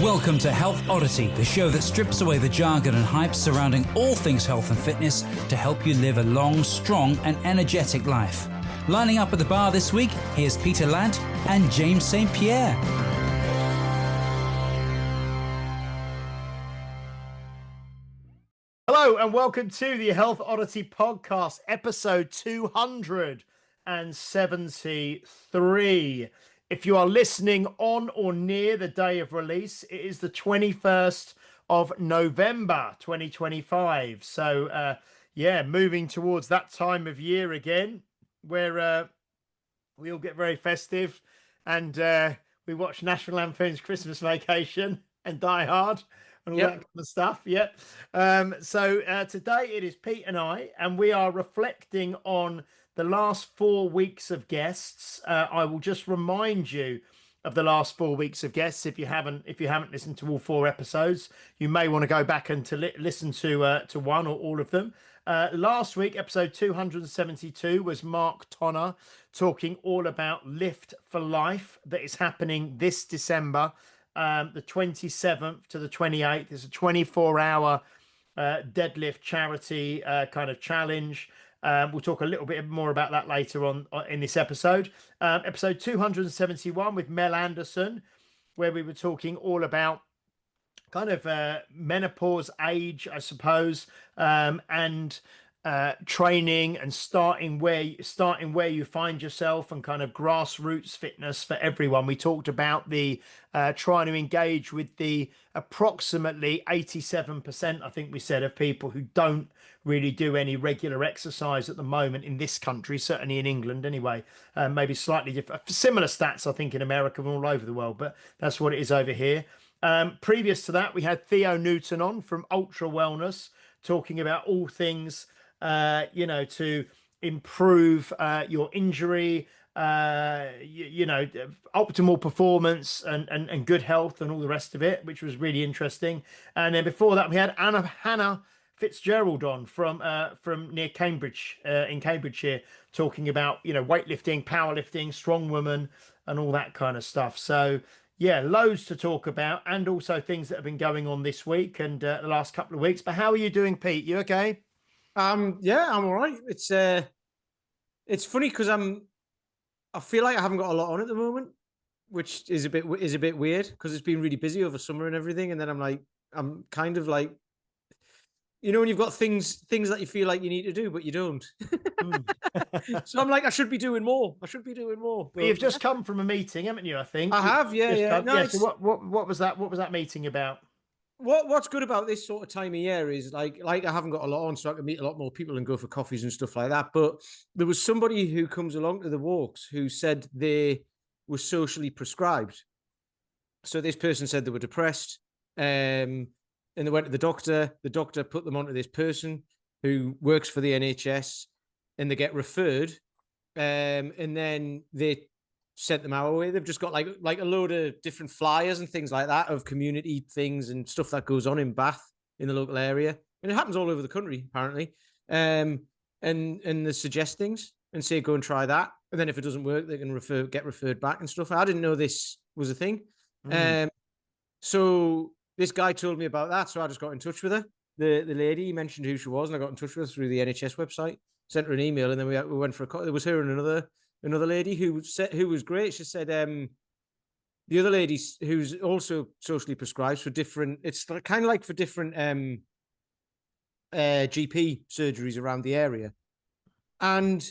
Welcome to Health Oddity, the show that strips away the jargon and hype surrounding all things health and fitness to help you live a long, strong and energetic life. Lining up at the bar this week, here's Peter Ladd and James St. Pierre. Hello and welcome to the Health Oddity podcast, episode 273. If you are listening on or near the day of release, it is the 21st of November 2025. So, moving towards that time of year again where we all get very festive and we watch National Lampoon's Christmas Vacation and Die Hard and all that kind of stuff. Yep. So today it is Pete and I, and we are reflecting on the last 4 weeks of guests. I will just remind you of the last 4 weeks of guests. If you haven't listened to all 4 episodes, you may want to go back and listen to one or all of them. Last week, episode 272 was Mark Tonner talking all about Lift for Life that is happening this December, the 27th to the 28th. It's a 24-hour deadlift charity kind of challenge. We'll talk a little bit more about that later on in this episode. Episode 271 with Mel Anderson, where we were talking all about kind of menopause age, I suppose, and training and starting where you find yourself, and kind of grassroots fitness for everyone. We talked about the trying to engage with the approximately 87%, I think we said, of people who don't really do any regular exercise at the moment in this country, certainly in England anyway. Maybe slightly different, similar stats I think in America and all over the world, but that's what it is over here. Previous to that, we had Theo Newton on from Ultra Wellness, talking about all things to improve your injury, optimal performance and good health and all the rest of it, which was really interesting. And then before that, we had Hannah Fitzgerald on from near Cambridge, in Cambridgeshire, talking about weightlifting, powerlifting, strong woman, and all that kind of stuff. So yeah, loads to talk about, and also things that have been going on this week and the last couple of weeks. But how are you doing, Pete? You okay? Yeah, I'm all right. It's funny because I feel like I haven't got a lot on at the moment, which is a bit weird because it's been really busy over summer and everything. And then I'm kind of like, when you've got things that you feel like you need to do, but you don't. So I'm like, I should be doing more. But you've just come from a meeting, haven't you? I think I have. Yeah. No, so what was that? What was that meeting about? What's good about this sort of time of year is like I haven't got a lot on, so I can meet a lot more people and go for coffees and stuff like that. But there was somebody who comes along to the walks who said they were socially prescribed. So this person said they were depressed, and they went to the doctor. The doctor put them onto this person who works for the NHS, and they get referred, and then they sent them our way. They've just got like a load of different flyers and things like that of community things and stuff that goes on in Bath in the local area, and it happens all over the country apparently. And they suggest things and say go and try that, and then if it doesn't work, they can get referred back and stuff. I didn't know this was a thing. So this guy told me about that, so I just got in touch with her. The lady mentioned who she was, and I got in touch with her through the NHS website. Sent her an email, and then we went for a call. There was her and another lady who was great. She said the other lady who's also socially prescribed for different. It's kind of like for different GP surgeries around the area, and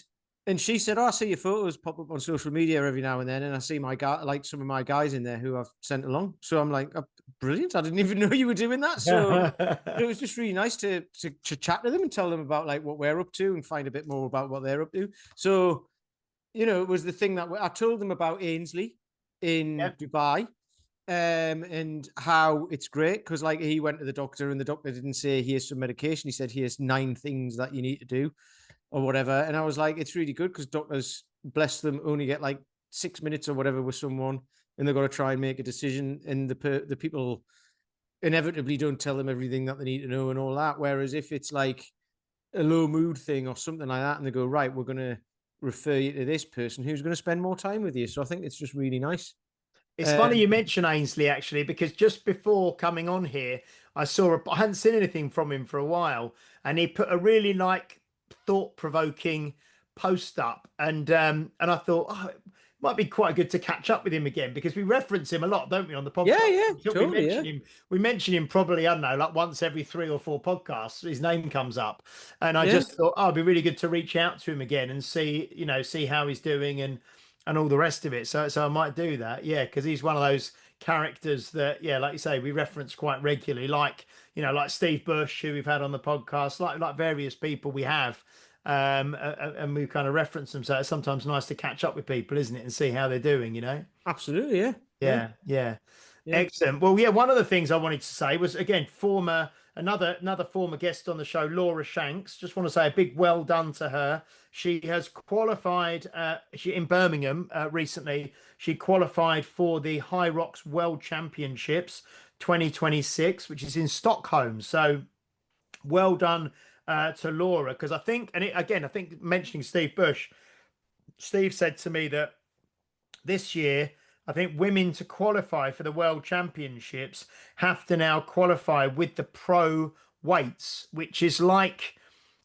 she said, "Oh, I see your photos pop up on social media every now and then, and I see some of my guys in there who I've sent along." So I'm like, oh, brilliant! I didn't even know you were doing that. So it was just really nice to chat to them and tell them about like what we're up to and find a bit more about what they're up to. So it was the thing that I told them about Ainsley in Dubai, and how it's great because like he went to the doctor and the doctor didn't say here's some medication. He said here's 9 things that you need to do or whatever. And I was like, it's really good because doctors, bless them, only get like 6 minutes or whatever with someone, and they've got to try and make a decision. And the people inevitably don't tell them everything that they need to know and all that. Whereas if it's like a low mood thing or something like that, and they go, right, we're going to refer you to this person who's going to spend more time with you. So I think it's just really nice. It's funny you mention Ainsley actually, because just before coming on here, I hadn't seen anything from him for a while, and he put a really thought-provoking post up, and I thought, oh, it might be quite good to catch up with him again, because we reference him a lot, don't we, on the Yeah, podcast? yeah, We totally, mention him. We mention him probably, I don't know, like once every 3 or 4 podcasts. His name comes up, and I yeah, just thought, oh, it'd be really good to reach out to him again and see how he's doing and all the rest of it. So I might do that, yeah, because he's one of those characters that, yeah, like you say, we reference quite regularly, like like Steve Bush, who we've had on the podcast, like various people we have, and we kind of reference them. So it's sometimes nice to catch up with people, isn't it, and see how they're doing. absolutely, yeah, yeah, Yeah. yeah. Excellent. Well, yeah, one of the things I wanted to say was, again, another former guest on the show, Laura Shanks. Just want to say a big well done to her. She has qualified. She in Birmingham recently. She qualified for the High Rocks World Championships 2026, which is in Stockholm. So well done to Laura, because I think, I think mentioning Steve Bush, Steve said to me that this year, I think women to qualify for the World Championships have to now qualify with the pro weights, which is like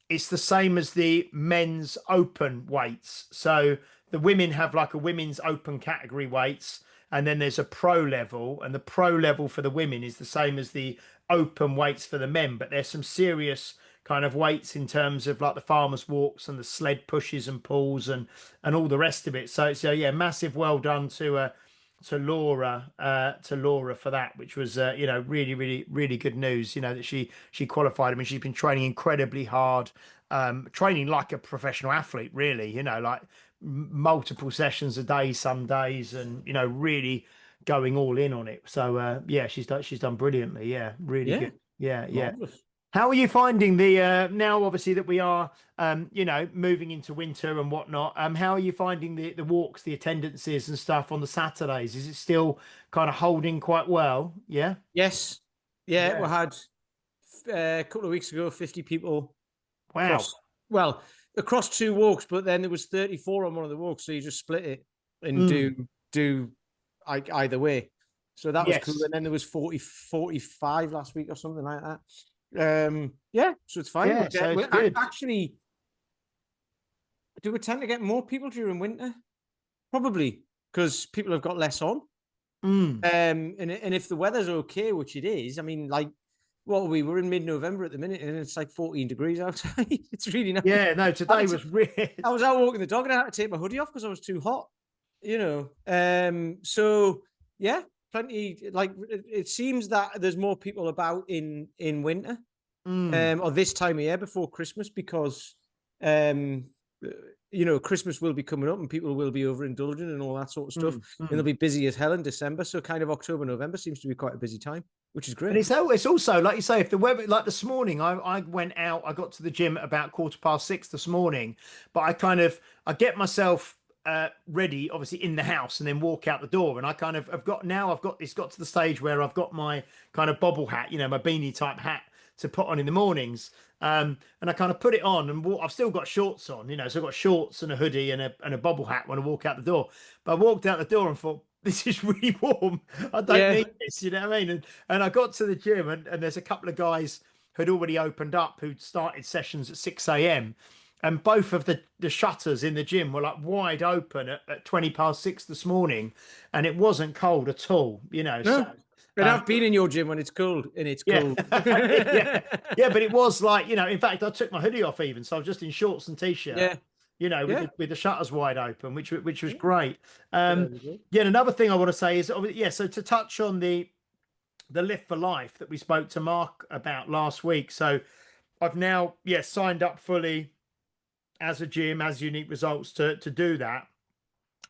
it's the same as the men's open weights. So the women have like a women's open category weights, and then there's a pro level, and the pro level for the women is the same as the open weights for the men. But there's some serious kind of weights in terms of like the farmers walks and the sled pushes and pulls and all the rest of it. So yeah, massive well done to Laura for that, which was really really good news, that she qualified. I mean, she's been training incredibly hard, training like a professional athlete, really, like multiple sessions a day some days, and really going all in on it. So yeah, she's done brilliantly. Yeah, really Yeah, good. Yeah. marvelous. How are you finding the now, obviously, that we are moving into winter and whatnot? How are you finding the walks, the attendances and stuff on the Saturdays? Is it still kind of holding quite well? Yeah. Yes, yeah. We Yeah. had a couple of weeks ago 50 people Wow. across. Well, across 2 walks, but then there was 34 on one of the walks, so you just split it and do either way. So that was cool. Yes. And then there was 45 last week or something like that. Yeah, so it's fine. Yeah. So it's good. Actually, do we tend to get more people during winter? Probably because people have got less on. And if the weather's okay, which it is, I mean, like, we're in mid-November at the minute, and it's like 14 degrees outside. It's really nice. Yeah. No, today was really. I was out walking the dog, and I had to take my hoodie off because I was too hot. So yeah, plenty. Like, it seems that there's more people about in winter, or this time of year before Christmas, because Christmas will be coming up and people will be overindulging and all that sort of stuff. And they'll be busy as hell in December. So kind of October, November seems to be quite a busy time, which is great. And it's also, like you say, if the weather, like this morning, I went out, I got to the gym at about 6:15 this morning, but I get myself ready, obviously, in the house, and then walk out the door. And I've got it's got to the stage where I've got my kind of bobble hat, my beanie type hat to put on in the mornings. And I kind of put it on and I've still got shorts on, so I've got shorts and a hoodie and a bobble hat when I walk out the door. But I walked out the door and thought, this is really warm. I don't need this, you know what I mean? And I got to the gym, and there's a couple of guys who'd already opened up, who'd started sessions at 6 a.m. And both of the shutters in the gym were like wide open at 6:20 this morning. And it wasn't cold at all, No. So, but I've been in your gym when it's cold, and it's cold. Yeah, but it was like, in fact, I took my hoodie off even. So I was just in shorts and t-shirt. With the shutters wide open, which was great. And another thing I want to say is, so to touch on the Lift for Life that we spoke to Mark about last week. So I've now, signed up fully as a gym, as Unique Results, to do that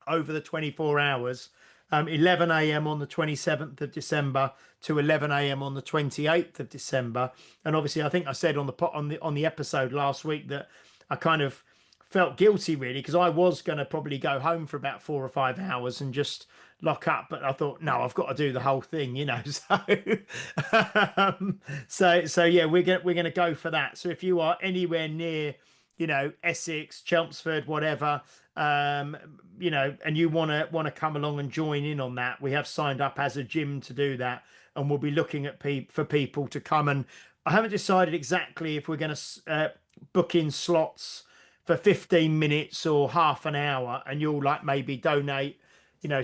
over the 24 hours. 11 a.m. on the 27th of December to 11 a.m. on the 28th of December. And obviously, I think I said on the episode last week that I kind of felt guilty, really, because I was going to probably go home for about 4 or 5 hours and just lock up, but I thought, no, I've got to do the whole thing, so yeah, we're gonna go for that. So if you are anywhere near Essex, Chelmsford, whatever, and you want to come along and join in on that, we have signed up as a gym to do that, and we'll be looking at for people to come. And I haven't decided exactly if we're going to book in slots for 15 minutes or half an hour, and you'll like maybe donate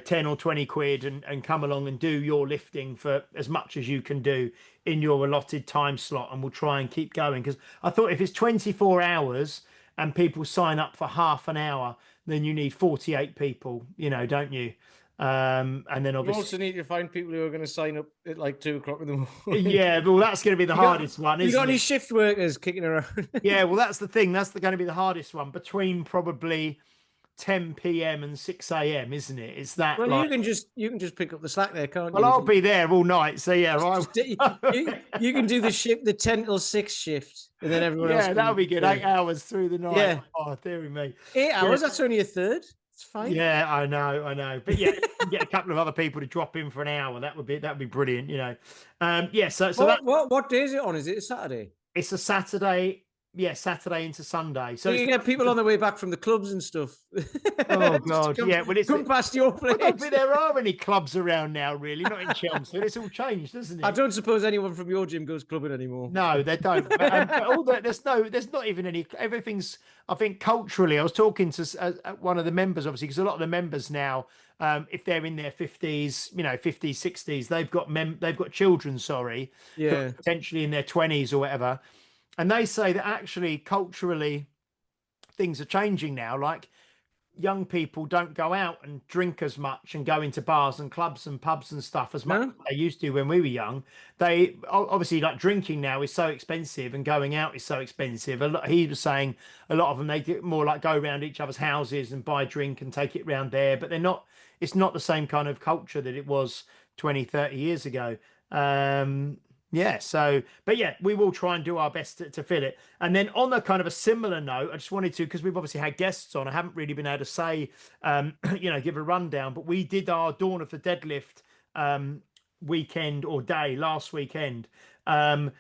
10 or 20 quid and come along and do your lifting for as much as you can do in your allotted time slot, and we'll try and keep going. Because I thought if it's 24 hours and people sign up for half an hour, then you need 48 people, don't you? And then You obviously, also need to find people who are going to sign up at like 2 o'clock in the morning. yeah, well, that's going to be the hardest one, You isn't got any it? shift workers kicking around? Yeah, well, that's the thing. That's going to be the hardest one, between probably 10 p.m. and 6 a.m., isn't it? It's that Well, like. you can just pick up the slack there, can't Well, you? I'll be there all night, so yeah, You can do the 10 till 6 shift, and then everyone else yeah, can. that'll be good. 8 hours through the night. Yeah. Oh, dearie me. 8 hours. Yeah. That's only a third. It's fine. Yeah, I know. But yeah, if you can get a couple of other people to drop in for an hour, that'd be brilliant. Yeah. So What day is it on? Is it a Saturday? it's a Saturday. Yeah, Saturday into Sunday. So You can get people on their way back from the clubs and stuff. Oh Just God, come, yeah. Well, come past your I don't place. think there are any clubs around now, really. Not in Chelmsford. It's all changed, isn't it? I don't suppose anyone from your gym goes clubbing anymore. No, they don't. But all that, there's not even any. Everything's. I think culturally, I was talking to one of the members, obviously, because a lot of the members now, if they're in their 50s, 50s, 60s, they've got children. Sorry, who are Yeah. potentially in their 20s or whatever, and they say that actually culturally things are changing now. Like, young people don't go out and drink as much and go into bars and clubs and pubs and stuff as much No? as they used to when we were young. They obviously, like, drinking now is so expensive and going out is so expensive. He was saying a lot of them, they do more like go around each other's houses and buy drink and take it round there, but they're not. It's not the same kind of culture that it was 20, 30 years ago. Yeah, so, but yeah, we will try and do our best to fill it. And then on a kind of a similar note, I just wanted to, because we've obviously had guests on, I haven't really been able to say, give a rundown, but we did our Dawn of the Deadlift weekend or day last weekend. And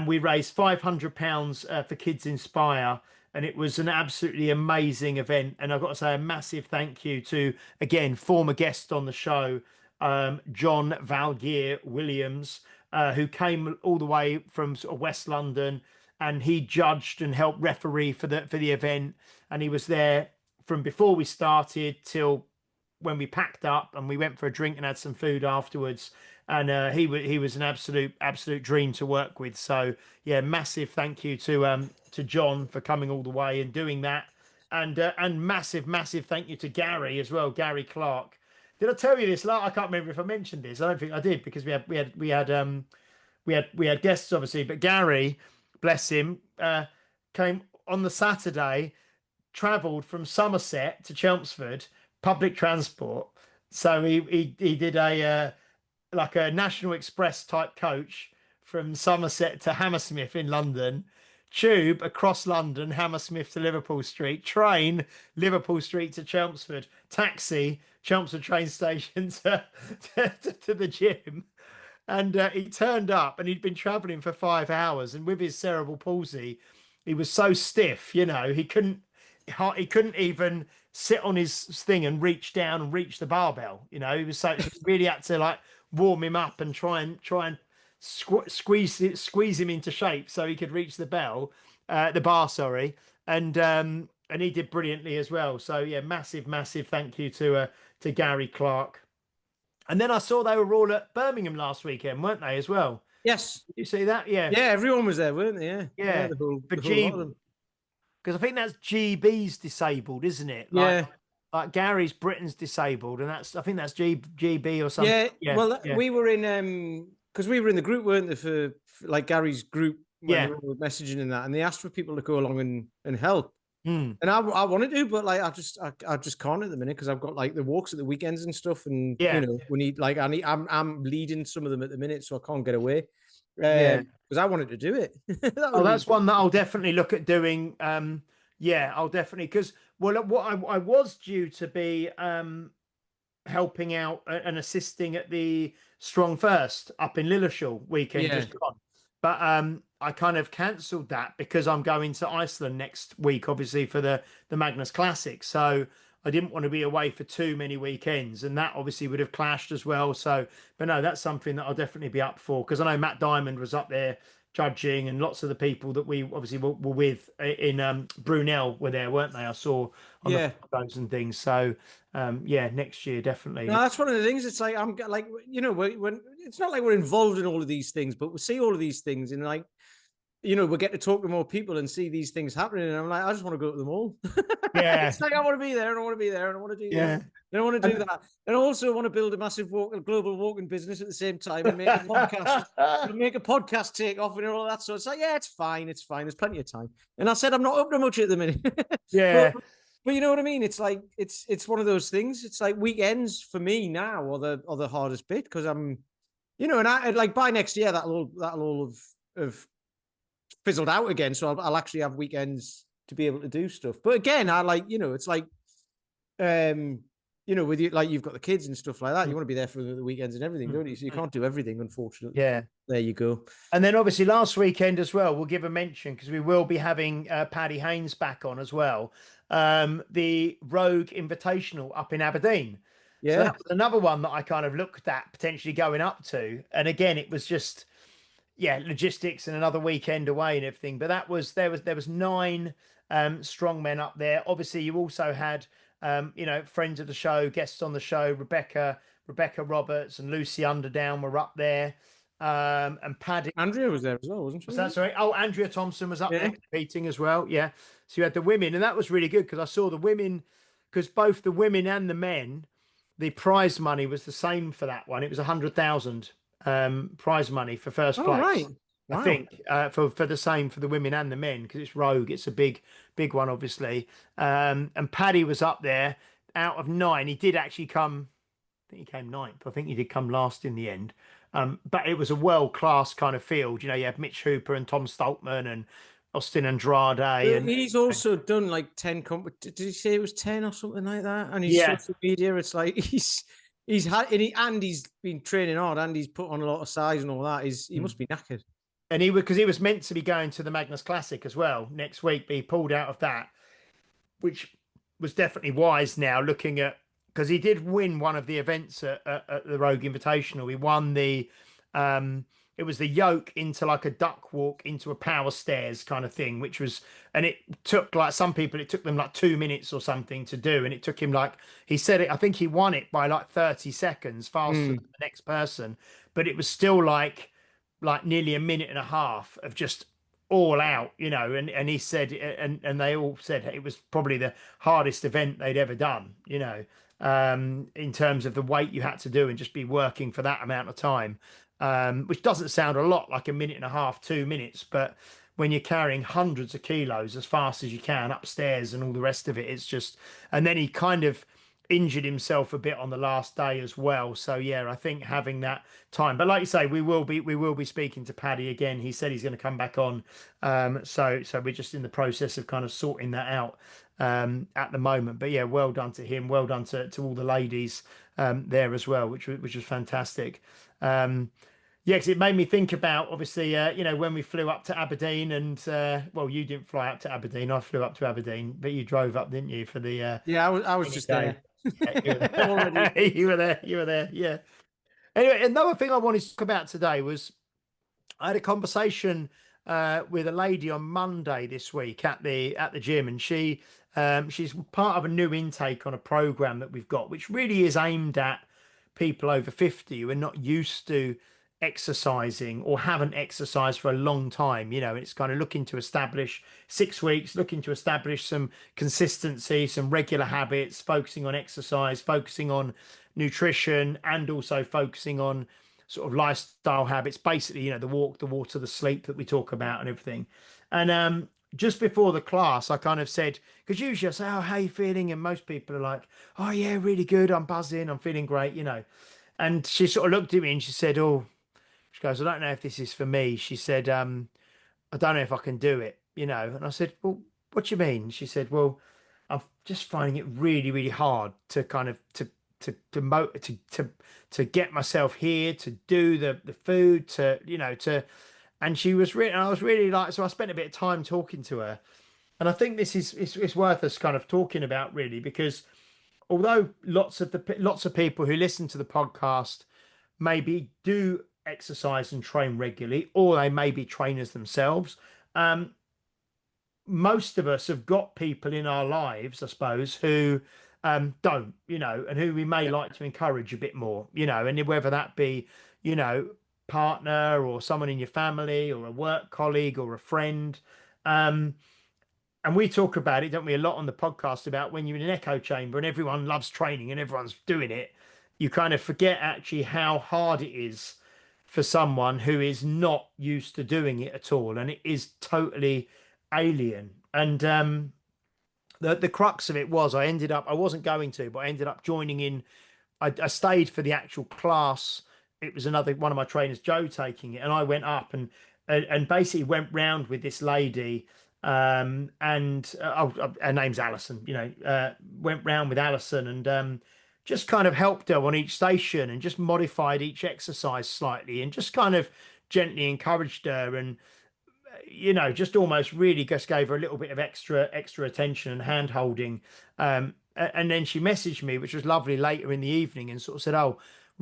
we raised £500 for Kids Inspire. And it was an absolutely amazing event. And I've got to say a massive thank you to, again, former guest on the show, John Valgear Williams, who came all the way from sort of West London, and he judged and helped referee for the event. And he was there from before we started till when we packed up, and we went for a drink and had some food afterwards. And he was an absolute dream to work with. So yeah, massive thank you to John for coming all the way and doing that, and massive thank you to Gary as well, Gary Clark. Did I tell you this? I can't remember if I mentioned this. I don't think I did, because we had guests obviously, but Gary, bless him, came on the Saturday, travelled from Somerset to Chelmsford, public transport. So he did a like a National Express type coach from Somerset to Hammersmith in London, tube across London, Hammersmith to Liverpool Street, train Liverpool Street to Chelmsford, taxi Chelmsford train station to the gym. And he turned up, and he'd been traveling for 5 hours, and with his cerebral palsy, he was so stiff, he couldn't even sit on his thing and reach down and reach the barbell. He was so really had to like warm him up and try and squeeze him into shape so he could reach the bar, sorry. And he did brilliantly as well. So yeah, massive thank you to Gary Clark. And then I saw they were all at Birmingham last weekend, weren't they, as well? Yes. Did you see that? Yeah. Yeah, everyone was there, weren't they? Yeah. Yeah. The whole lot of them. Because I think that's GB's disabled, isn't it? Yeah. Like Gary's Britain's disabled, and I think that's GB or something. Yeah. Well, we were in because we were in the group, weren't they, for like Gary's group when we were messaging and that, and they asked for people to go along and help. And I wanted to, but like I just can't at the minute, because I've got like the walks at the weekends and stuff, and we need like I'm leading some of them at the minute, so I can't get away. Because I wanted to do it. That's one that I'll definitely look at doing. I'll definitely, because what I was due to be helping out and assisting at the Strong First up in Lilleshall weekend just gone. but I kind of cancelled that because I'm going to Iceland next week, obviously for the Magnus Classic. So I didn't want to be away for too many weekends, and that obviously would have clashed as well. So, but no, that's something that I'll definitely be up for, because I know Matt Diamond was up there judging, and lots of the people that we obviously were with in Brunel were there, weren't they? I saw on the Yeah. photos and things. So yeah, next year No, definitely. that's one of the things. It's like I'm like, you know, when it's not like we're involved in all of these things, but we see all of these things, and like, you know, we get to talk to more people and see these things happening. And I'm like, I just want to go to them all. Yeah, It's like I want to be there, and I want to be there, and I want to do this, yeah. and I want to do And that, and I also want to build a massive global walking business at the same time and make a podcast. Make a podcast take off and all that. So it's like, yeah, it's fine. It's fine. There's plenty of time. And I said, I'm not up to much at the minute. but, yeah, but you know what I mean? It's like, it's one of those things. It's like weekends for me now are the hardest bit, because I'm, you know, and I like by next year, that'll all have fizzled out again. So I'll actually have weekends to be able to do stuff. But again, I like, you know, it's like, you know, with you, like you've got the kids and stuff like that. You want to be there for the weekends and everything, don't you? So you can't do everything, unfortunately. yeah. There you go. And then obviously last weekend as well, we'll give a mention because we will be having Paddy Haynes back on as well. The Rogue Invitational up in Aberdeen. So Yeah. that was another one that I kind of looked at potentially going up to. And again, it was just, yeah, logistics and another weekend away and everything. But there was 9 strong men up there. Obviously, you also had you know, friends of the show, guests on the show, Rebecca Roberts and Lucy Underdown were up there. And Paddy Andrea was there as well, wasn't she? was that sorry? Oh, Andrea Thompson was up Yeah. there competing as well. Yeah. So you had the women, and that was really good because I saw the women, because both the women and the men, the prize money was the same for that one. It was 100,000 prize money for first Oh, right. place. I Wow. think for the same for the women and the men, because it's Rogue. It's a big one, obviously. And Paddy was up there out of 9. He did actually come. I think he came 9th. I think he did come last in the end. But it was a world-class kind of field. You know, you had Mitch Hooper and Tom Stoltman and Austin Andrade. And He's also done like 10 did he say it was 10 or something like that? And his yeah. social media, it's like he's had and he's been training hard, and he's put on a lot of size and all that. He must be knackered. And because he was meant to be going to the Magnus Classic as well next week, but he pulled out of that, which was definitely wise now looking at, because he did win one of the events at the Rogue Invitational. He won the it was the yoke into like a duck walk into a power stairs kind of thing, which was, and it took like some people, it took them like 2 minutes or something to do, and it took him like, he said it, I think he won it by like 30 seconds faster than the next person, but it was still like nearly a minute and a half of just all out, you know. And he said, and they all said it was probably the hardest event they'd ever done, you know, in terms of the weight you had to do and just be working for that amount of time, which doesn't sound a lot, like a minute and a half, 2 minutes, but when you're carrying hundreds of kilos as fast as you can upstairs and all the rest of it, it's just, and then he kind of injured himself a bit on the last day as well. So yeah, I think having that time, but like you say, we will be speaking to Paddy again. He said he's going to come back on. So we're just in the process of kind of sorting that out at the moment. But yeah, well done to him. Well done to all the ladies there as well, which was fantastic. Yeah, because it made me think about, obviously, you know, when we flew up to Aberdeen, and well, you didn't fly up to Aberdeen. I flew up to Aberdeen, but you drove up, didn't you, for the Yeah, I was just day? there. Yeah, Already. you were there. You were there. Yeah. Anyway, another thing I wanted to talk about today was I had a conversation with a lady on Monday this week at the gym, and she's part of a new intake on a program that we've got, which really is aimed at people over 50 who are not used to exercising or haven't exercised for a long time. You know, it's kind of looking to establish 6 weeks, looking to establish some consistency, some regular habits, focusing on exercise, focusing on nutrition, and also focusing on sort of lifestyle habits, basically, you know, the walk, the water, the sleep that we talk about and everything. And just before the class, I kind of said, because usually I say, oh, how you feeling? And most people are like, oh yeah, really good, I'm buzzing, I'm feeling great, you know. And she sort of looked at me and she said, oh, she goes, I don't know if this is for me. She said, I don't know if I can do it, you know. And I said, well, what do you mean? She said, well, I'm just finding it really, really hard to kind of to get myself here, to do the food, to, you know, to and she was really, I was really like, so I spent a bit of time talking to her, and I think this is it's worth us kind of talking about really, because although lots of people who listen to the podcast maybe do exercise and train regularly, or they may be trainers themselves. Most of us have got people in our lives, I suppose, who don't, and who we may Yeah. like to encourage a bit more, and whether that be, you know, partner or someone in your family or a work colleague or a friend. Um, and we talk about it, don't we, a lot on the podcast about when you're in an echo chamber and everyone loves training and everyone's doing it, you kind of forget actually how hard it is for someone who is not used to doing it at all, and it is totally alien. And the crux of it was I wasn't going to, but I ended up joining in. I stayed for the actual class. It was another one of my trainers, Joe, taking it, and I went up and basically went round with this lady. And her name's Alison. Went round with Alison and just kind of helped her on each station and just modified each exercise slightly and just kind of gently encouraged her and just almost really just gave her a little bit of extra attention and hand holding. And then she messaged me, which was lovely, later in the evening, and sort of said, "Oh,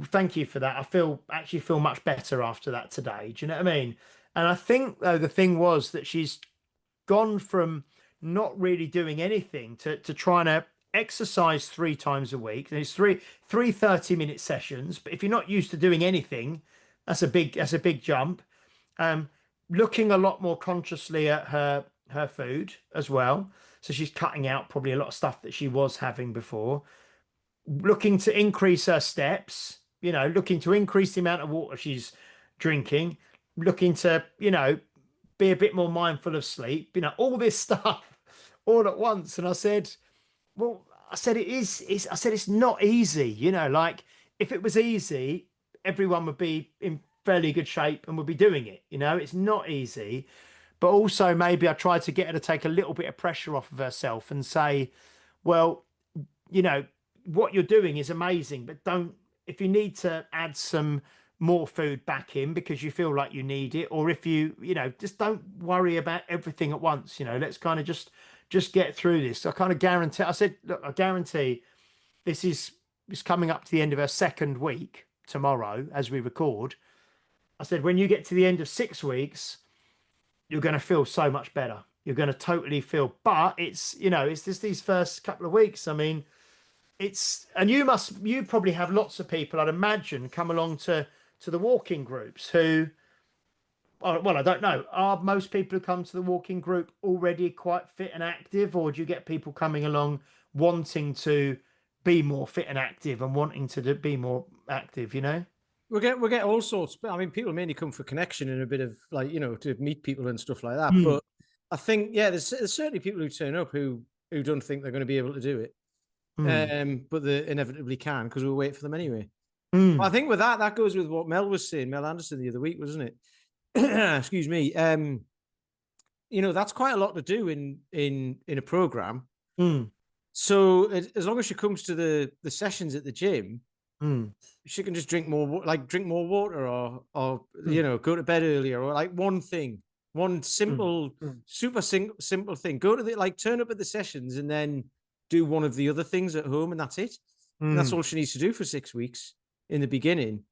thank you for that. Actually feel much better after that today." Do you know what I mean? And I think though the thing was that she's gone from not really doing anything to trying to exercise 3 times a week. There's three 30-minute sessions, but if you're not used to doing anything, that's a big jump. Um, Looking a lot more consciously at her food as well. So she's cutting out probably a lot of stuff that she was having before. Looking to increase her steps, looking to increase the amount of water she's drinking, looking to, be a bit more mindful of sleep, all this stuff all at once. And I said, well, I said it's not easy, like if it was easy, everyone would be in fairly good shape and would be doing it. It's not easy. But also maybe I tried to get her to take a little bit of pressure off of herself and say, well, you know, what you're doing is amazing, but don't, if you need to add some more food back in because you feel like you need it, or if just don't worry about everything at once. Let's kind of just get through this. I kind of guarantee, I said, look, I guarantee this is coming up to the end of her second week tomorrow as we record. I said, when you get to the end of 6 weeks, you're going to feel so much better. You're going to totally feel, but it's just these first couple of weeks. I mean, and you probably have lots of people, I'd imagine, come along to the walking groups who, well, I don't know. Are most people who come to the walking group already quite fit and active, or do you get people coming along wanting to be more fit and active and wanting to be more active, We get all sorts, but I mean, people mainly come for connection and a bit of to meet people and stuff like that. Mm. But I think, there's certainly people who turn up who don't think they're going to be able to do it, but they inevitably can because we'll wait for them anyway. I think with that goes with what Mel was saying, Mel Anderson, the other week, wasn't it? Excuse me. That's quite a lot to do in a program. So as long as she comes to the sessions at the gym, she can just drink more water, or go to bed earlier, or like one simple, super simple thing. Go to turn up at the sessions and then do one of the other things at home, and that's it. And that's all she needs to do for 6 weeks in the beginning.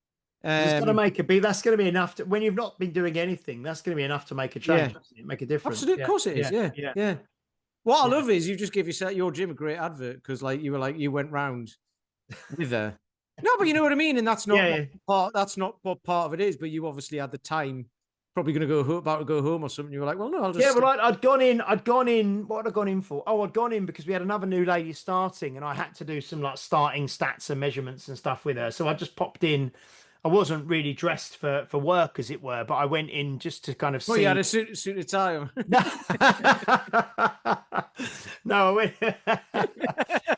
It's going to that's going to be enough when you've not been doing anything. That's going to be enough to make a change, make a difference. Absolutely, of course it is. Yeah. What I love is you just give your gym a great advert because you went round with her. No, but you know what I mean, and that's not that's not what part of it is. But you obviously had the time, probably going to about to go home or something. You were like, well, no, I'll just I'd gone in. What had I gone in for? Oh, I'd gone in because we had another new lady starting, and I had to do some starting stats and measurements and stuff with her. So I just popped in. I wasn't really dressed for work, as it were, but I went in just to kind of see. Well, you had a suit and tie on. No,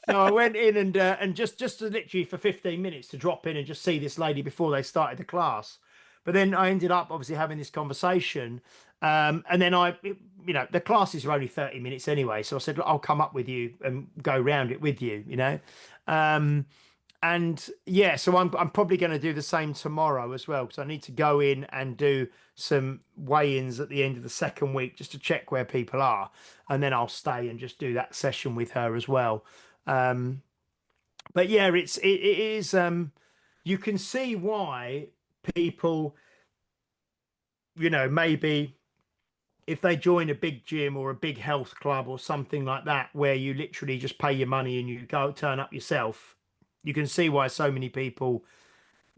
I went in and just to literally for 15 minutes to drop in and just see this lady before they started the class. But then I ended up obviously having this conversation, and then the classes are only 30 minutes anyway, so I said, look, I'll come up with you and go round it with you, and yeah, so I'm probably going to do the same tomorrow as well, because I need to go in and do some weigh-ins at the end of the second week just to check where people are, and then I'll stay and just do that session with her as well. But yeah, it is. You can see why people, maybe if they join a big gym or a big health club or something like that, where you literally just pay your money and you go turn up yourself, you can see why so many people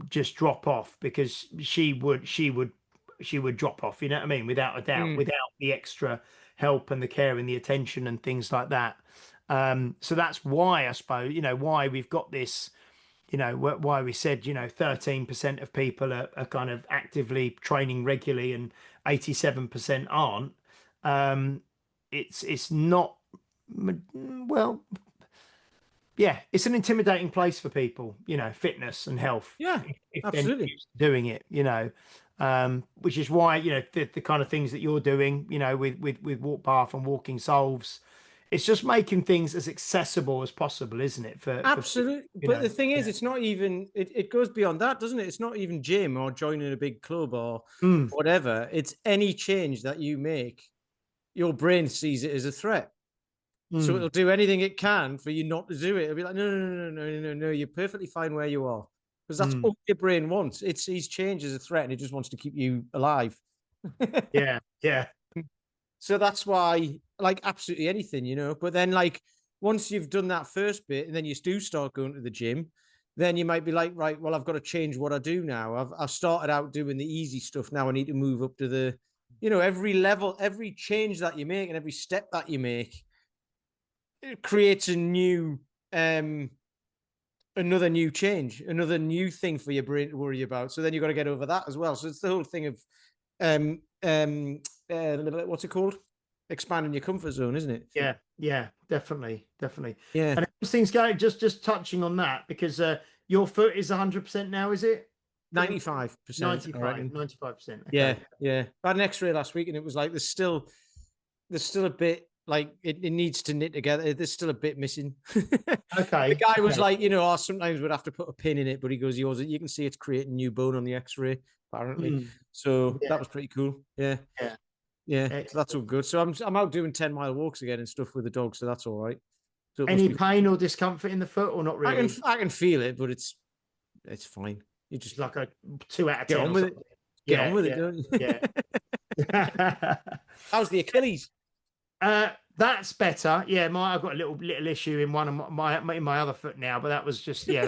just drop off, because she would drop off, you know what I mean, without a doubt, Mm. without the extra help and the care and the attention and things like that. So that's why, I suppose, why we've got this, why we said, 13% of people are kind of actively training regularly and 87% aren't. It's not, well, yeah, it's an intimidating place for people, fitness and health, Yeah, if they're not absolutely. used to doing it, which is why, the kind of things that you're doing, with Walk Path and Walking Solves, it's just making things as accessible as possible, isn't it? For people, Absolutely. But the thing is, yeah. it's not even, it goes beyond that, doesn't it? It's not even gym or joining a big club or Mm, whatever. It's any change that you make, your brain sees it as a threat. So mm, it'll do anything it can for you not to do it. It'll be like, no, no, no, no, no, no, no. You're perfectly fine where you are. Because that's mm. all your brain wants. It sees change as a threat and it just wants to keep you alive. Yeah, yeah, So that's why, like, absolutely anything, But then, like, once you've done that first bit and then you do start going to the gym, then you might be like, right, well, I've got to change what I do now. I've started out doing the easy stuff. Now I need to move up to the, every level, every change that you make and every step that you make, it creates another new change, another new thing for your brain to worry about. So then you've got to get over that as well. So it's the whole thing of um what's it called? Expanding your comfort zone, isn't it? yeah, yeah, definitely, definitely. Yeah. And how's things going? Just touching on that, because your foot is 100% now, is it? Getting 95%, I 95, reckon. 95%. Yeah, Okay. yeah. I had an X-ray last week, and it was like there's still a bit like it needs to knit together. There's still a bit missing. The Okay. guy was Okay. like, sometimes we'd have to put a pin in it, but he goes, you can see it's creating new bone on the X-ray, apparently. Mm, So that yeah, was pretty cool. Yeah, yeah. yeah. So that's all Excellent. good. So I'm out doing 10-mile walks again and stuff with the dog, so that's all right. So it must Any be. pain or discomfort in the foot, or not I can really? I can feel it, but it's fine. You It's just like a 2 out of get 10 on or with it. something. Get on Yeah, with it, yeah, don't you? yeah. How's the Achilles? That's better. Yeah, I've got a little issue in one of my other foot now, but that was just, yeah,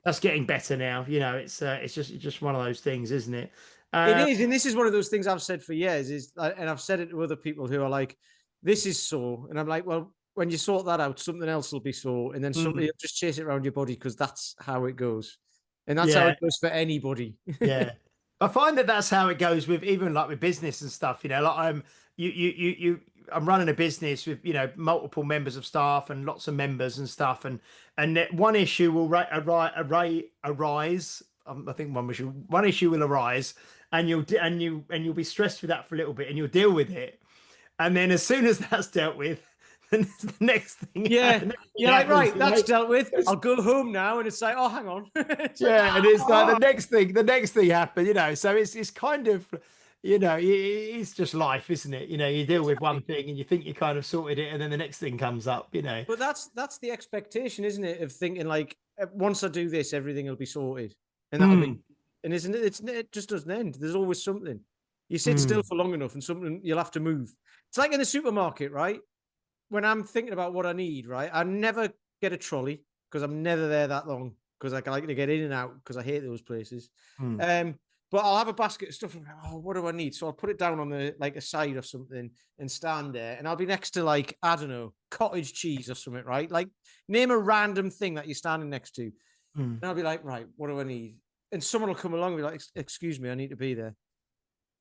that's getting better now. It's just one of those things, isn't it? It Uh, is, and this is one of those things I've said for years. And I've said it to other people who are like, "This is sore," and I'm like, "Well, when you sort that out, something else will be sore, and then something mm, you'll just chase it around your body because that's how it goes, and that's how yeah, it goes for anybody." yeah. I find that that's how it goes with, even like with business and stuff. Like I'm running a business with, multiple members of staff and lots of members and stuff, and that one issue will arise. I think one issue will arise, and you'll be stressed with that for a little bit, and you'll deal with it, and then as soon as that's dealt with, then the next thing, Yeah, the next thing you're like, happens. right, that's dealt with. I'll go home now, and it's like, oh, hang on, it's like, Yeah, and it's like ah. the next thing happened, so it's kind of, it's just life, isn't it? You deal with one Exactly. thing and you think you kind of sorted it, and then the next thing comes up. But that's the expectation, isn't it? Of thinking like, once I do this, everything will be sorted, and that'll be. Mm, And isn't it? It just doesn't end. There's always something. You sit still mm, for long enough, and something you'll have to move. It's like in the supermarket, right? When I'm thinking about what I need, right? I never get a trolley because I'm never there that long because I like to get in and out because I hate those places. mm, Um, but I'll have a basket of stuff and go, oh, what do I need? So I'll put it down on the like a side or something and stand there, and I'll be next to like, I don't know, cottage cheese or something, right? Like name a random thing that you're standing next to, and mm, I'll be like, right, what do I need? And someone will come along and be like, excuse me, I need to be there.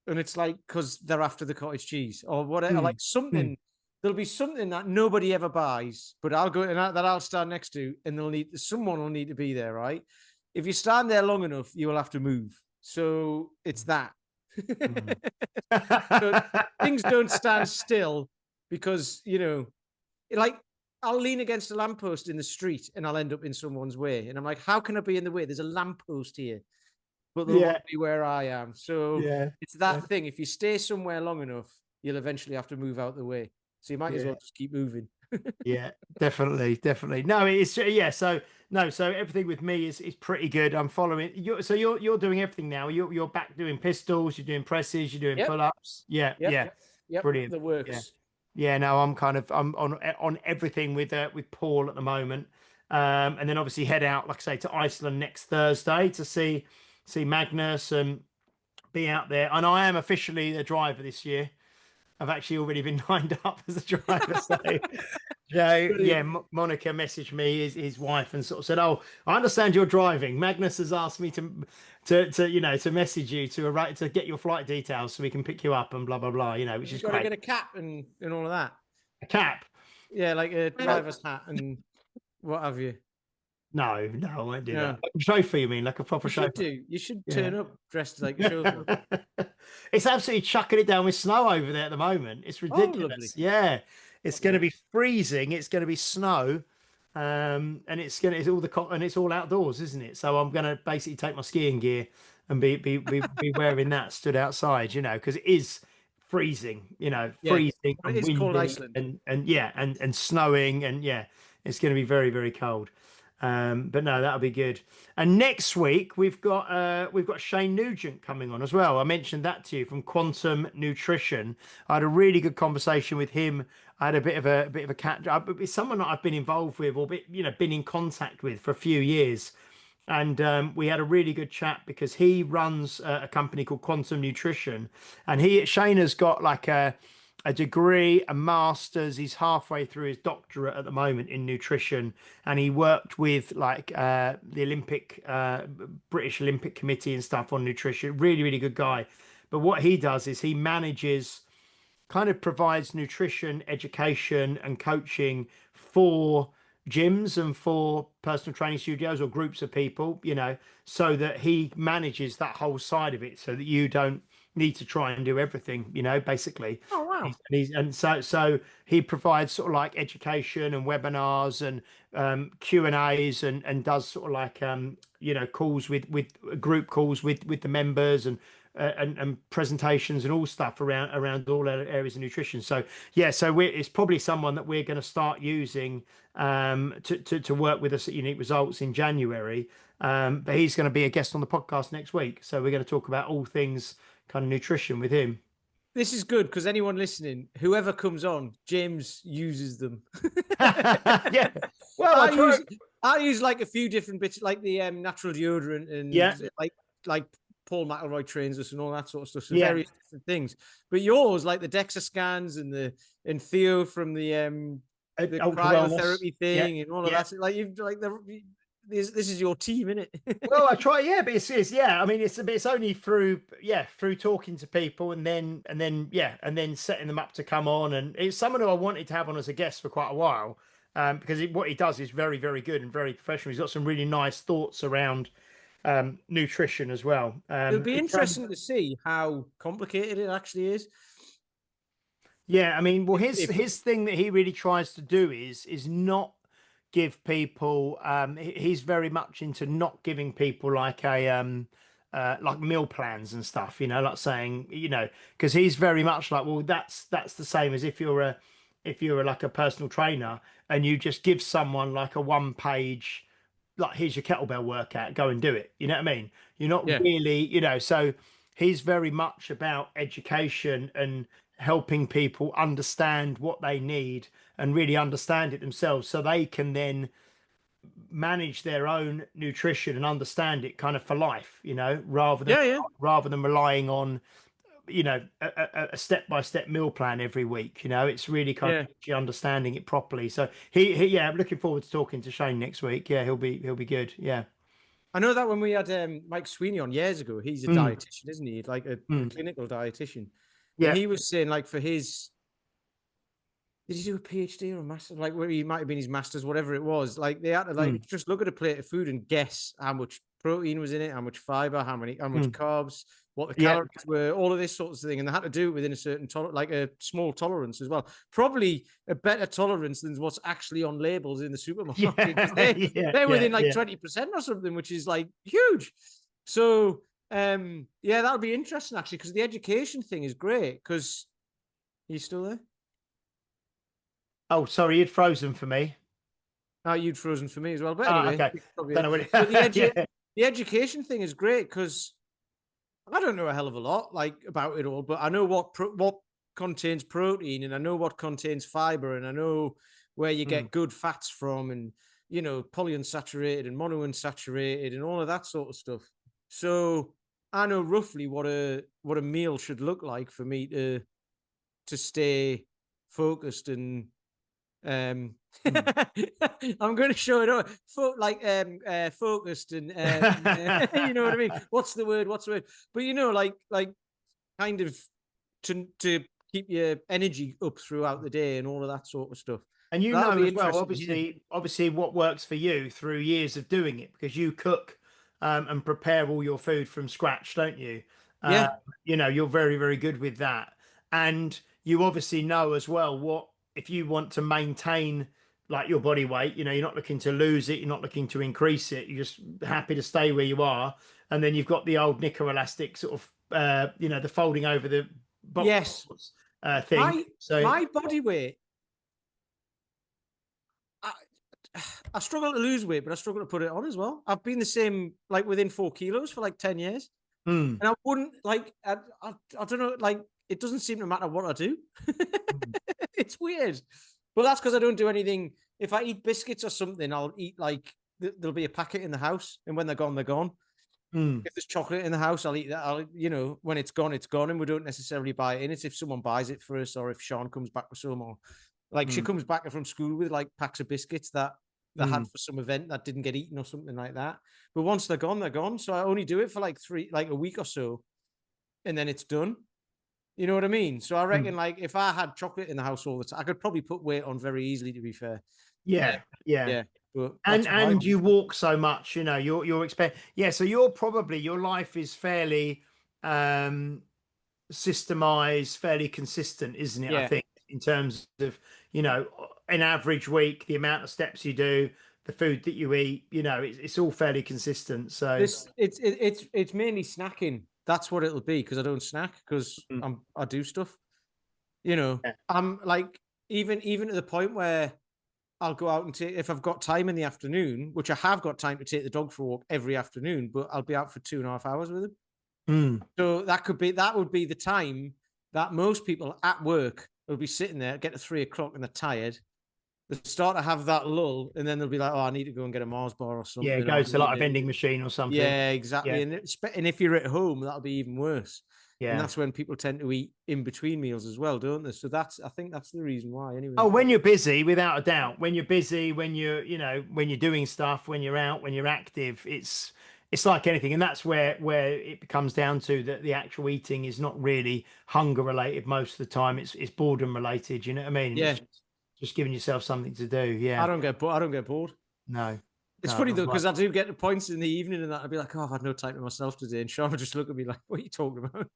And it's like, because they're after the cottage cheese or whatever, like mm, mm, something, there'll be something that nobody ever buys, but I'll go and that I'll stand next to, and someone will need to be there, right? If you stand there long enough, you will have to move. So it's that. mm. So things don't stand still because, like I'll lean against a lamppost in the street and I'll end up in someone's way. And I'm like, how can I be in the way? There's a lamppost here, but they'll want Yeah, to be where I am. So yeah, it's that thing. If you stay somewhere long enough, you'll eventually have to move out the way. So you might as yeah. well just keep moving. Yeah, definitely, definitely. No, it's yeah. So no, so everything with me is pretty good. I'm following you. So you're doing everything now. You're back doing pistols. You're doing presses. You're doing Yep. pull-ups. Yeah, Yep. yeah, Yep. Yep. brilliant. The Yeah, works. yeah. No, I'm on everything with Paul at the moment. And then obviously head out, like I say, to Iceland next Thursday to see Magnus and be out there. And I am officially the driver this year. I've actually already been lined up as a driver. So, yeah, Brilliant. Monica messaged me, his wife, and sort of said, "Oh, I understand you're driving. Magnus has asked me to message you to get your flight details so we can pick you up and blah blah blah. Which You is got to great. get a cap and all of that. A cap? Yeah, like a Uh, driver's hat and what have you. No, no, I won't do Yeah. that. Like a chauffeur, you mean, like a proper You should chauffeur? do. You should Yeah. turn up dressed like a chauffeur. It's absolutely chucking it down with snow over there at the moment. It's Oh, lovely. ridiculous. Yeah, it's going to Lovely. be freezing. It's going to be snow, and it's all outdoors, isn't it? So I'm going to basically take my skiing gear and be wearing that stood outside, because it is freezing, Yeah. freezing But it and is called windy Iceland. and yeah, and snowing and yeah, it's going to be very, very cold. But no, that'll be good. And next week we've got Shane Nugent coming on as well. I mentioned that to you from Quantum Nutrition. I had a really good conversation with him. I had a bit of a catch up. It's someone that I've been involved with or been in contact with for a few years. And we had a really good chat because he runs a company called Quantum Nutrition, and Shane has got like a degree, a master's. He's halfway through his doctorate at the moment in nutrition, and he worked with like the British Olympic Committee and stuff on nutrition. Really, really good guy. But what he does is he manages kind of provides nutrition, education, and coaching for gyms and for personal training studios or groups of people, so that he manages that whole side of it so that you don't need to try and do everything, basically. Oh, wow. And so he provides sort of like education and webinars and Q&As and does sort of like calls with group calls with the members and presentations and all stuff around all areas of nutrition. So yeah, so it's probably someone that we're going to start using to work with us at Unique Results in January. But he's going to be a guest on the podcast next week. So we're going to talk about all things kind of nutrition with him. This is good because anyone listening, whoever comes on, James uses them. Yeah. Well, I use like a few different bits, like the natural deodorant and Yeah. like Paul McElroy trains us and all that sort of stuff. So Yeah. various different things. But yours, like the DEXA scans and Theo from the cryotherapy thing and all of that. Like you've like this is your team, isn't it? Well, I try, yeah, but it's yeah. I mean, it's only through talking to people and then setting them up to come on. And it's someone who I wanted to have on as a guest for quite a while, because what he does is very, very good and very professional. He's got some really nice thoughts around nutrition as well. It'll be interesting to see how complicated it actually is. Yeah, I mean, well, his thing that he really tries to do is not give people. He's very much into not giving people like like meal plans and stuff. Like saying, because he's very much like, well, that's the same as if you're like a personal trainer and you just give someone like a 1-page, like, here's your kettlebell workout, go and do it. You know what I mean? You're not really, so he's very much about education and helping people understand what they need and really understand it themselves so they can then manage their own nutrition and understand it kind of for life, rather than relying on a step-by-step meal plan every week. It's really kind of actually understanding it properly. So he I'm looking forward to talking to Shane next week. Yeah, he'll be good. Yeah, I know that when we had Mike Sweeney on years ago, he's a dietitian, isn't he? Like a clinical dietitian. And he was saying, like, for his, did he do a PhD or a master? Like, where he might have been his master's, whatever it was. Like, they had to like just look at a plate of food and guess how much protein was in it, how much fiber, how much carbs, what the Yeah. calories were, all of this sort of thing, and they had to do it within a certain like a small tolerance as well. Probably a better tolerance than what's actually on labels in the supermarket. They're within like 20% or something, which is like huge. So yeah, that'll be interesting actually, because the education thing is great. Because are you still there? Oh, sorry, you'd frozen for me. Oh, you'd frozen for me as well. But anyway, Okay. Don't know what but yeah. the education thing is great because I don't know a hell of a lot like about it all, but I know what contains protein, and I know what contains fiber, and I know where you get good fats from, and polyunsaturated and monounsaturated and all of that sort of stuff. So I know roughly what a meal should look like for me to stay focused and I'm going to show it up. Focused and you know what I mean. What's the word? But like kind of to keep your energy up throughout the day and all of that sort of stuff. And you That'll know be as well, interesting. obviously what works for you through years of doing it, because you cook and prepare all your food from scratch, don't you? Uh, Yeah. you're very, very good with that. And you obviously know as well what, if you want to maintain like your body weight, you're not looking to lose it, you're not looking to increase it, you're just happy to stay where you are. And then you've got the old knicker elastic sort of, the folding over the box Yes. thing. My body weight. I struggle to lose weight, but I struggle to put it on as well. I've been the same, like within 4 kilos for like 10 years. And I wouldn't like, I don't know, like it doesn't seem to matter what I do. It's weird. But that's because I don't do anything. If I eat biscuits or something, I'll eat like, there'll be a packet in the house. And when they're gone, they're gone. If there's chocolate in the house, I'll eat that. When it's gone, it's gone. And we don't necessarily buy it in. It's if someone buys it for us, or if Sean comes back with some, or like she comes back from school with like packs of biscuits that they had for some event that didn't get eaten or something like that. But once they're gone, they're gone. So I only do it for like a week or so, and then it's done. You know what I mean? So I reckon like if I had chocolate in the house all the time, I could probably put weight on very easily, to be fair. Yeah. But And you walk so much, you're so your life is fairly systemized, fairly consistent, isn't it? I think in terms of an average week, the amount of steps you do, the food that you eat, it's all fairly consistent. So it's mainly snacking. That's what it'll be, because I don't snack because I do stuff. I'm like even to the point where I'll go out and take, if I've got time in the afternoon, which I have got time to take the dog for a walk every afternoon, but I'll be out for 2.5 hours with him. So that would be the time that most people at work will be sitting there, get to 3 o'clock and they're tired. They start to have that lull, and then they'll be like, "Oh, I need to go and get a Mars bar or something." Yeah, go to like a vending machine or something. Yeah, exactly. Yeah. And if you're at home, that'll be even worse. Yeah. And that's when people tend to eat in between meals as well, don't they? So I think that's the reason why. Anyway. Oh, when you're busy, without a doubt. When you're busy, when you're doing stuff, when you're out, when you're active, it's like anything, and that's where it comes down to that the actual eating is not really hunger related most of the time. It's boredom related. You know what I mean? Yeah. It's just giving yourself something to do. Yeah. I don't get bored. No. It's funny though, because I do get to points in the evening and that I'd be like, "Oh, I've had no time to myself today," and Sean would just look at me like, "What are you talking about?"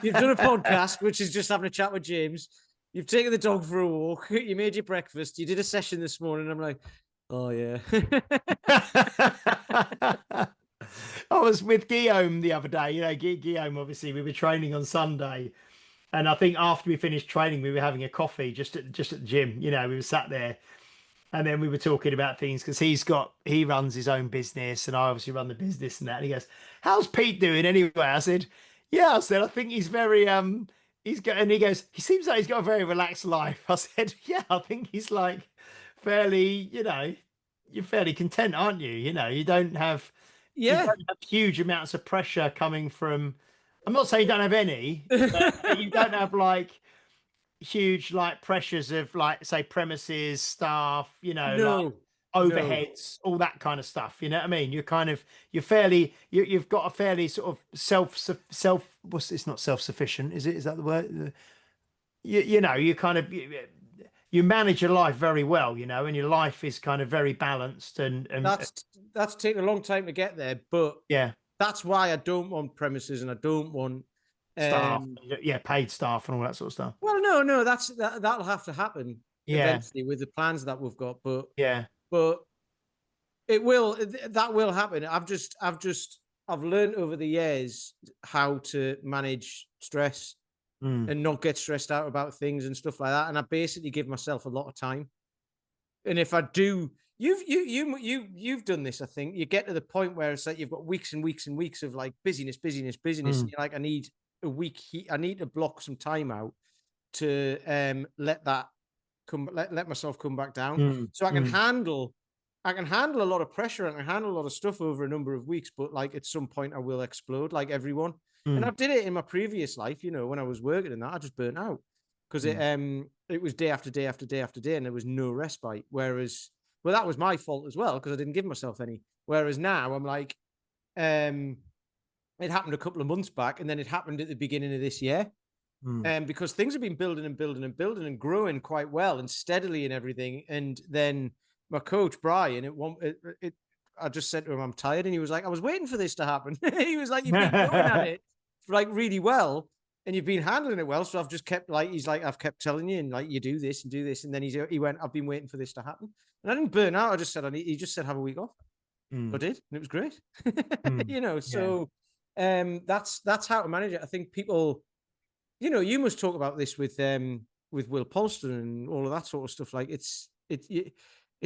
You've done a podcast, which is just having a chat with James. You've taken the dog for a walk. You made your breakfast. You did a session this morning. I'm like, "Oh yeah." I was with Guillaume the other day. Guillaume, obviously, we were training on Sunday, and I think after we finished training, we were having a coffee just at the gym. We were sat there. And then we were talking about things because he runs his own business, and I obviously run the business and that. And he goes, "How's Pete doing anyway?" I said, "Yeah." I said, "I think he's very and he goes, "He seems like he's got a very relaxed life." I said, "Yeah, I think he's like fairly, you're fairly content, aren't you? You don't have you don't have huge amounts of pressure coming from. I'm not saying you don't have any, but you don't have like huge like pressures of like say premises, staff, like overheads, all that kind of stuff. You know what I mean? You've got a fairly sort of it's not self-sufficient, is it? Is that the word? You kind of you manage your life very well, and your life is kind of very balanced and that's taken a long time to get there, but yeah. that's why I don't want premises and I don't want Staff, paid staff and all that sort of stuff. well, no, that'll have to happen eventually with the plans that we've got, but it will, that will happen. I've learned over the years how to manage stress and not get stressed out about things and stuff like that. And I basically give myself a lot of time. And if I do, you've done this, I think. You get to the point where it's like you've got weeks and weeks and weeks of like busyness. And you're like, I need a week. I need to block some time out to let myself come back down, so I can handle a lot of pressure and I can handle a lot of stuff over a number of weeks. But like at some point, I will explode, like everyone. And I did it in my previous life, you know, when I was working in that, I just burnt out because it was day after day after day after day, and there was no respite. Whereas, well, that was my fault as well because I didn't give myself any. Whereas now I'm like, it happened a couple of months back, and then it happened at the beginning of this year. Because things have been building and building and building and growing quite well and steadily and everything. And then my coach, Brian, I just said to him, I'm tired. And he was like, I was waiting for this to happen. He was like, you've been going at it for like really well and you've been handling it well. So I've just kept like, he's like, I've kept telling you and like, you do this and do this. And then he went, I've been waiting for this to happen. And I didn't burn out. I just said, he just said, have a week off. I did. And it was great. You know, so that's how to manage it. I think people, you know, you must talk about this with Will Polston and all of that sort of stuff. Like it's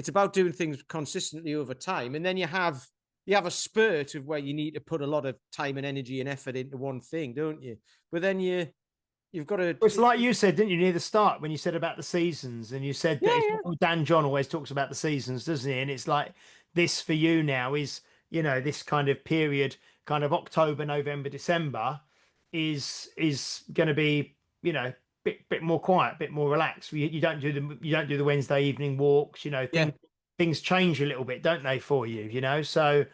about doing things consistently over time, and then you have a spurt of where you need to put a lot of time and energy and effort into one thing, don't you? But then you've got to. It's like you said, didn't you, near the start when you said about the seasons, and you said that Dan John always talks about the seasons, doesn't he? And it's like this for you now is, you know, this kind of period, kind of October, November, December. Is going to be, you know, bit more quiet, bit more relaxed. You don't do the Wednesday evening walks. You know, things change a little bit, don't they, for you? You know, so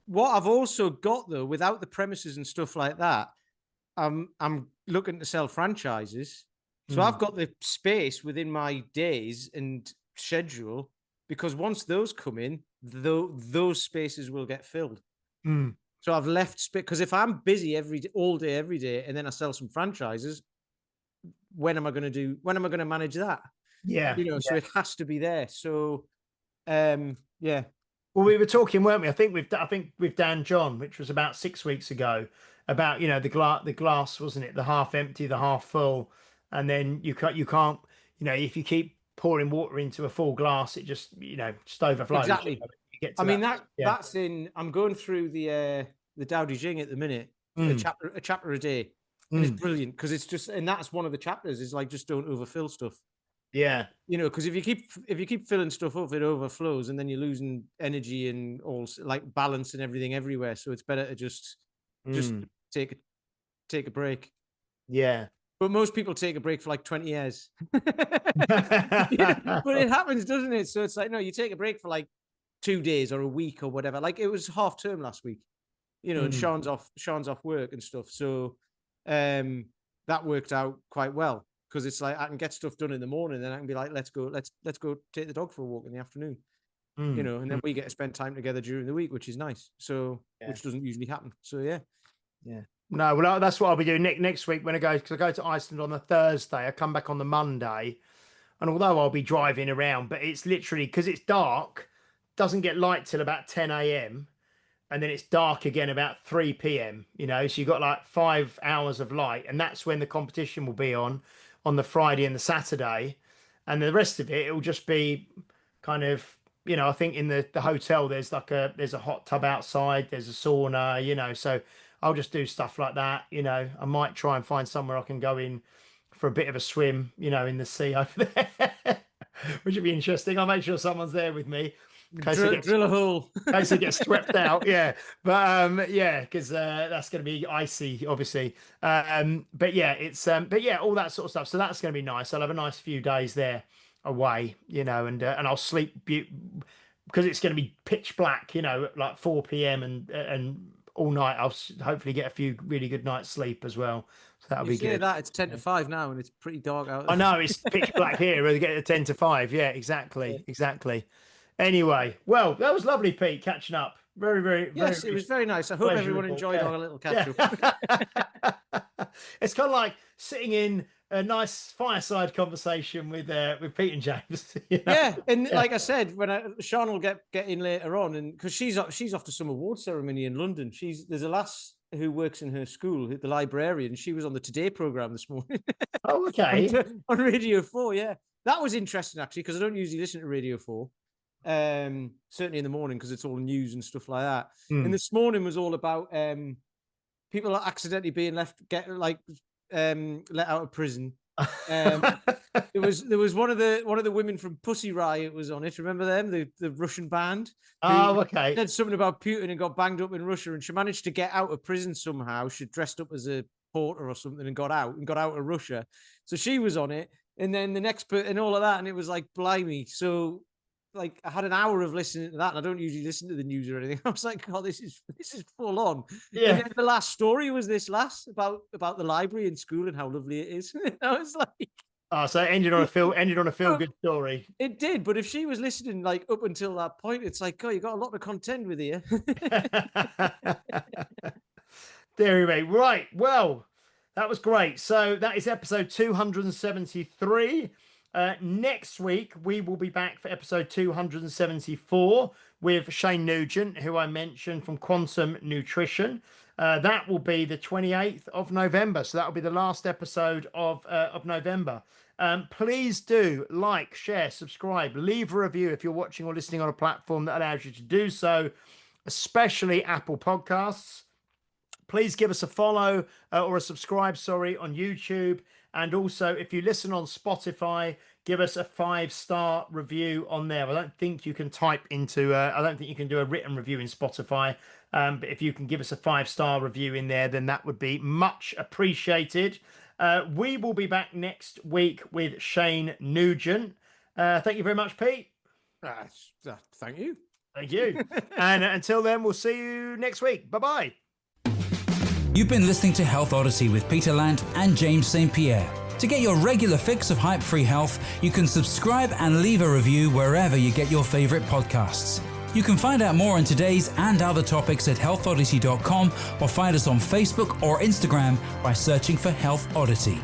what I've also got though, without the premises and stuff like that, I'm looking to sell franchises. So I've got the space within my days and schedule because once those come in, those spaces will get filled. So I've left space because if I'm busy all day, every day, and then I sell some franchises, when am I going to manage that? Yeah. You know, so it has to be there. So, yeah. Well, we were talking, weren't we? I think with Dan John, which was about 6 weeks ago, about, you know, the glass, wasn't it? The half empty, the half full. And then you can't, you know, if you keep pouring water into a full glass, it just, you know, just overflows. Exactly. You know, I mean, that's I'm going through the Tao Te Ching at the minute, a chapter a day. And it's brilliant because it's just, and that's one of the chapters is like, just don't overfill stuff. Yeah. You know, because if you keep filling stuff up, it overflows and then you're losing energy and all like balance and everything everywhere. So it's better to just take a break. Yeah. But most people take a break for like 20 years. Yeah, but it happens, doesn't it? So it's like, no, you take a break for like 2 days or a week or whatever. Like it was half term last week, you know, and Sean's off work and stuff. So that worked out quite well because it's like I can get stuff done in the morning, then I can be like, let's go take the dog for a walk in the afternoon, you know, and then we get to spend time together during the week, which is nice. So which doesn't usually happen. So yeah. No, well, that's what I'll be doing next week when because I go to Iceland on the Thursday. I come back on the Monday, and although I'll be driving around, but it's literally because it's dark, doesn't get light till about 10 a.m. and then it's dark again about 3 p.m. You know, so you've got like 5 hours of light, and that's when the competition will be on the Friday and the Saturday, and the rest of it will just be kind of, you know, I think in the hotel there's a hot tub outside, there's a sauna, you know, so I'll just do stuff like that. You know, I might try and find somewhere I can go in for a bit of a swim, you know, in the sea over there, which would be interesting. I'll make sure someone's there with me. Drill a hole in case it gets swept out. Yeah, but yeah, because that's going to be icy, obviously. But yeah, it's but yeah, all that sort of stuff. So that's going to be nice. I'll have a nice few days there away, you know, and I'll sleep because it's going to be pitch black, you know, at like 4 p.m. and all night. I'll hopefully get a few really good nights sleep as well. So that'll be good. That it's 10 to 5 now, and it's pretty dark out there. I know it's pitch black here. We'll get to 10 to 5. Yeah, exactly. Anyway, well, that was lovely, Pete, catching up. Very, very, Yes, very it was very nice. I hope everyone pleasurable, enjoyed yeah. our little catch-up. Yeah. It's kind of like sitting in a nice fireside conversation with Pete and James. You know? Yeah, and Yeah. like I said, when Sean will get in later on, and because she's off to some award ceremony in London. There's a lass who works in her school, the librarian. She was on the Today program this morning. Oh, okay. on Radio 4. Yeah, that was interesting actually, because I don't usually listen to Radio 4. Certainly in the morning, because it's all news and stuff like that. And this morning was all about people accidentally being let out of prison. There was one of the women from Pussy Riot was on it. Remember them, the Russian band? Oh, okay. Said something about Putin and got banged up in Russia, and she managed to get out of prison somehow. She dressed up as a porter or something and got out of Russia. So she was on it, and then the next and all of that, and it was like blimey. So like I had an hour of listening to that, and I don't usually listen to the news or anything. I was like, God, this is full on. Yeah. And then the last story was this last about the library in school and how lovely it is. I was like, oh, so it ended on a feel good story. It did, but if she was listening like up until that point, it's like, oh, you got a lot to contend with here. There we go. Right. Well, that was great. So that is episode 273. Next week, we will be back for episode 274 with Shane Nugent, who I mentioned from Quantum Nutrition. That will be the 28th of November. So that will be the last episode of November. Please do like, share, subscribe, leave a review if you're watching or listening on a platform that allows you to do so, especially Apple Podcasts. Please give us a follow or a subscribe, on YouTube. And also, if you listen on Spotify, give us a 5-star review on there. I don't think you can I don't think you can do a written review in Spotify. But if you can give us a 5-star review in there, then that would be much appreciated. We will be back next week with Shane Nugent. Thank you very much, Pete. Thank you. Thank you. And until then, we'll see you next week. Bye-bye. You've been listening to Health Odyssey with Peter Lant and James St. Pierre. To get your regular fix of hype-free health, you can subscribe and leave a review wherever you get your favorite podcasts. You can find out more on today's and other topics at healthodyssey.com or find us on Facebook or Instagram by searching for Health Odyssey.